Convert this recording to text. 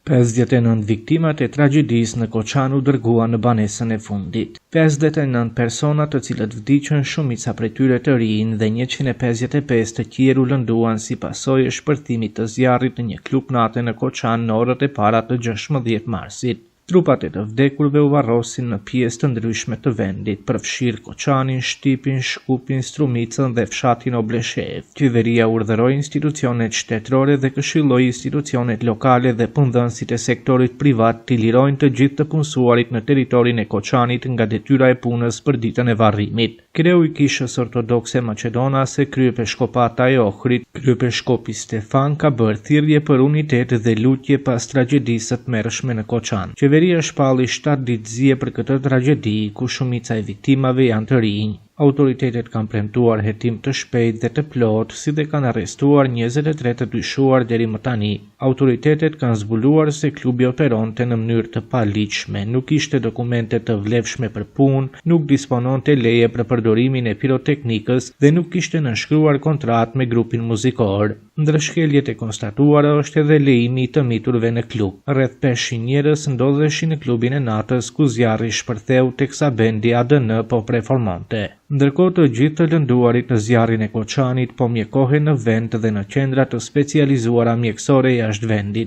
59 viktimat e tragjedisë në Koçan u dërguan në banesën e fundit. 59 persona të cilët vdiqën, shumica prej tyre të rinj dhe 155 të tjerë u lënduan si pasojë e shpërthimit të zjarrit në një klub nate në Koçan në orët e para të 16 marsit. Trupat e të vdekurve u varrosin në pjesë të ndryshme të vendit, përfshirë Koçanin, Shtypin, Shkupin, Strumicën dhe fshatin Obleshev. Qeveria urdhëroi institucionet shtetërore dhe këshilloi institucionet lokale dhe punëdhënësit e sektorit privat të lirojnë të gjithë të punësuarit në territorin e Koçanit nga detyra e punës për ditën e varrimit. Kreu i Kishës Ortodokse Maqedonase, kryepiskopata e Ohrit, kryepiskopi Stefan ka bërë thirrje për unitet dhe lutje pas tragjedisë së tmerrshme në Koçan. Qeveria shpalli 7 ditë zje për këtë tragjedi, ku shumica e viktimave janë të rinj. Autoritetet kanë premtuar hetim të shpejtë dhe të plotë, si dhe kanë arrestuar 23 të dyshuar deri më tani. Autoritetet kanë zbuluar se klubi operonte në mënyrë të paligjshme, nuk kishte dokumente të vlefshme për punë, nuk dispononte leje për përdorimin e piroteknikës dhe nuk kishte nënshkruar kontratë me grupin muzikor. Ndër shkeljet e konstatuara është edhe lejimi i të miturve në klub. Rreth 500 njerëz ndodheshin në klubin e natës ku zjarri shpërtheu teksa bendi ADN po performonte. Ndërkohë të gjithë të lënduarit në zjarrin e Koçanit po mjekohen në vend dhe në qendra të specializuara mjekësore jashtë vendit.